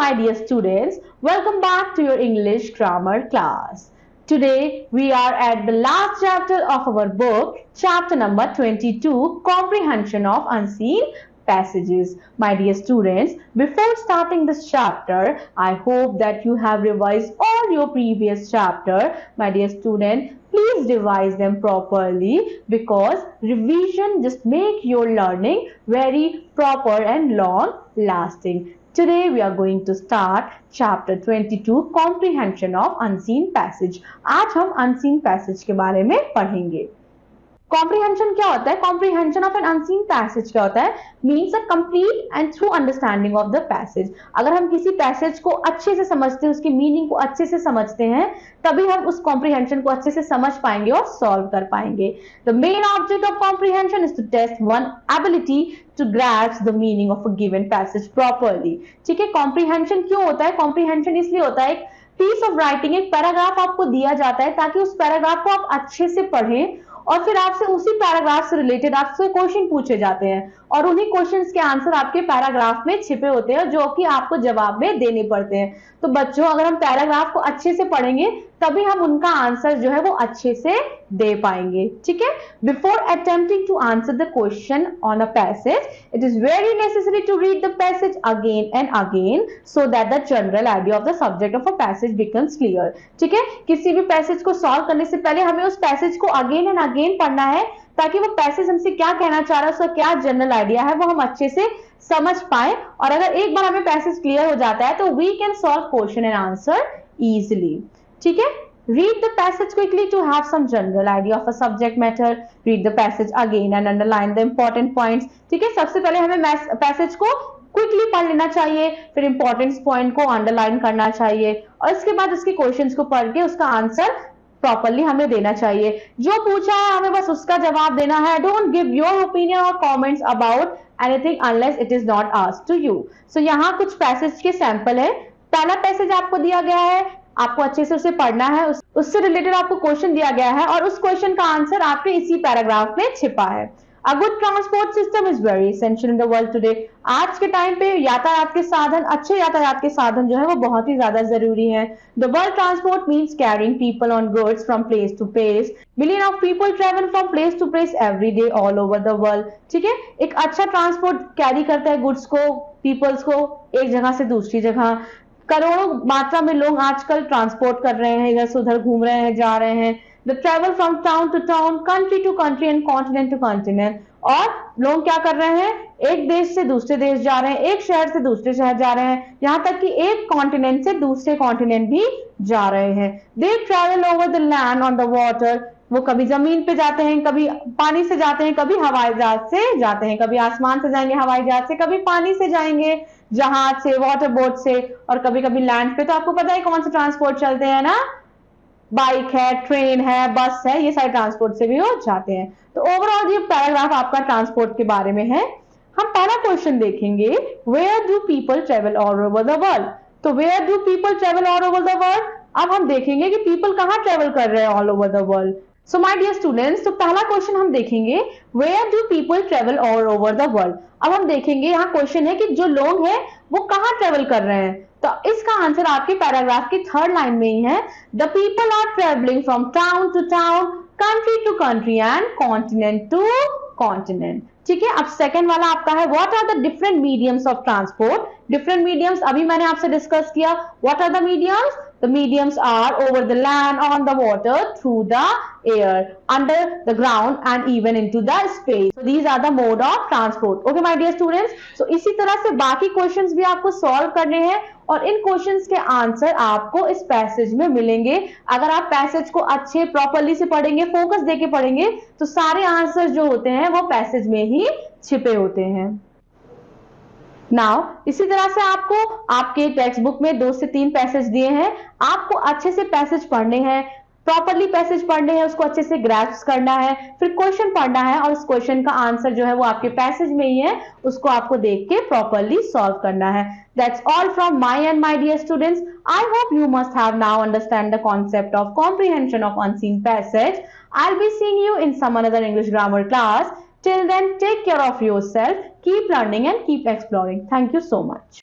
my dear students, welcome back to your English grammar class. Today we are at the last chapter of our book, chapter number 22, Comprehension of Unseen Passages. My dear students, before starting this chapter, I hope that you have revised all your previous chapter. My dear student, please revise them properly because revision just make your learning very proper and long lasting. Today we are going to start chapter 22 comprehension of unseen passage. आज हम unseen passage के बारे में पढ़ेंगे. Comprehension क्या होता है? Comprehension of an unseen passage क्या होता है? Means a complete and through understanding of the passage. अगर हम किसी पैसेज को अच्छे से समझते हैं, उसकी मीनिंग को अच्छे से समझते हैं, तभी हम उस कॉम्प्रीहेंशन को अच्छे से समझ पाएंगे और सॉल्व कर पाएंगे. The main object of comprehension is to test one ability to grasp the meaning of a given passage properly. ठीक है, कॉम्प्रीहेंशन क्यों होता है? कॉम्प्रीहेंशन इसलिए होता है, एक पीस ऑफ राइटिंग, एक पैराग्राफ आपको दिया जाता है ताकि उस पैराग्राफ को आप अच्छे से पढ़ें और फिर आपसे उसी पैराग्राफ से रिलेटेड आपसे क्वेश्चन पूछे जाते हैं और उन्हीं क्वेश्चंस के आंसर आपके पैराग्राफ में छिपे होते हैं जो कि आपको जवाब में देने पड़ते हैं. तो बच्चों, अगर हम पैराग्राफ को अच्छे से पढ़ेंगे तभी हम उनका आंसर जो है वो अच्छे से दे पाएंगे. ठीक है, before attempting to answer the question on a passage, it is very necessary to read the passage again and again so that the general idea of the subject of a passage becomes clear. ठीक है, किसी भी passage को solve करने से पहले हमें उस पैसेज को अगेन एंड अगेन पढ़ना है ताकि वो पैसेज हमसे क्या कहना चाह रहा है, उसका क्या जनरल आइडिया है, वो हम अच्छे से समझ पाए. और अगर एक बार हमें पैसेज क्लियर हो जाता है तो we can solve question and answer easily. ठीक है, read the passage quickly to have some general idea of a subject matter. Read the passage again and underline the important points. ठीक है, सबसे पहले हमें पैसेज को क्विकली पढ़ लेना चाहिए, फिर इंपॉर्टेंट पॉइंट को अंडरलाइन करना चाहिए और इसके बाद उसके क्वेश्चंस को पढ़ के उसका आंसर प्रॉपरली हमें देना चाहिए. जो पूछा है हमें बस उसका जवाब देना है. डोंट गिव योर ओपिनियन और comments about anything unless it is not asked to you. So यहाँ कुछ पैसेज के सैंपल है. पहला पैसेज आपको दिया गया है, आपको अच्छे से उसे पढ़ना है, उससे रिलेटेड आपको क्वेश्चन दिया गया है और उस क्वेश्चन का आंसर आपके इसी पैराग्राफ में छिपा है. A good transport system is very essential in the world today. आज के टाइम पे यातायात के साधन, अच्छे यातायात के साधन जो है वो बहुत ही ज्यादा जरूरी है. The world transport means carrying people on goods from place to place. Millions of people travel from place to place every day all over the world. ठीक है, एक अच्छा ट्रांसपोर्ट कैरी करता है गुड्स को, पीपल्स को एक जगह से दूसरी जगह. करोड़ों मात्रा में लोग आजकल ट्रांसपोर्ट कर रहे हैं, इधर से उधर घूम रहे हैं, जा रहे हैं. The travel from town to town, country to country and continent to continent. और लोग क्या कर रहे हैं? एक देश से दूसरे देश जा रहे हैं, एक शहर से दूसरे शहर जा रहे हैं, यहाँ तक कि एक कॉन्टिनेंट से दूसरे कॉन्टिनेंट भी जा रहे हैं. They travel over the land on the water. वो कभी जमीन पे जाते हैं, कभी पानी से जाते हैं, कभी हवाई जहाज से जाते हैं, कभी आसमान से जाएंगे हवाई जहाज से, कभी पानी से जाएंगे जहाज से, वाटर बोट से, और कभी कभी लैंड पे. तो आपको पता है कौन से ट्रांसपोर्ट चलते हैं ना? बाइक है, ट्रेन है, बस है, ये सारे ट्रांसपोर्ट से भी वो जाते हैं. तो ओवरऑल ये पैराग्राफ आपका ट्रांसपोर्ट के बारे में है. हम पहला क्वेश्चन देखेंगे, where do people travel all over the world. तो where do people travel all over the world. अब हम देखेंगे कि पीपल कहाँ ट्रेवल कर रहे हैं all over the world. So my dear students, तो पहला क्वेश्चन हम देखेंगे, where do people travel all over the world. अब हम देखेंगे, यहाँ क्वेश्चन है कि जो लोग हैं वो कहाँ ट्रेवल कर रहे हैं. तो इसका आंसर आपके पैराग्राफ की थर्ड लाइन में ही है. The people are travelling from town to town, country to country and continent to continent. ठीक है, अब सेकंड वाला आपका है, what are the different mediums of transport. Different mediums अभी मैंने आपसे डिस्कस किया. What are the mediums? The mediums are over the land, on the water, through the air, under the ground and even into the space. So these are the mode of transport. Okay my dear students. So इसी तरह से बाकी questions भी आपको solve करने हैं और इन questions के आंसर आपको इस पैसेज में मिलेंगे. अगर आप पैसेज को अच्छे प्रॉपरली से पढ़ेंगे, फोकस देके पढ़ेंगे, तो सारे आंसर जो होते हैं वो पैसेज में ही छिपे होते हैं. नाउ इसी तरह से आपको आपके टेक्स्ट बुक में 2 से 3 पैसेज दिए हैं. आपको अच्छे से पैसेज पढ़ने हैं, प्रॉपरली पैसेज पढ़ने हैं, उसको अच्छे से ग्रैस्प करना है, फिर क्वेश्चन पढ़ना है और उस क्वेश्चन का आंसर जो है वो आपके पैसेज में ही है, उसको आपको देख के प्रॉपरली सॉल्व करना है. That's all from my end, my dear students. I hope you must have now understand the concept of comprehension of unseen passage. I'll be seeing you in some another English grammar class. Till then, take care of yourself, keep learning and keep exploring. Thank you so much.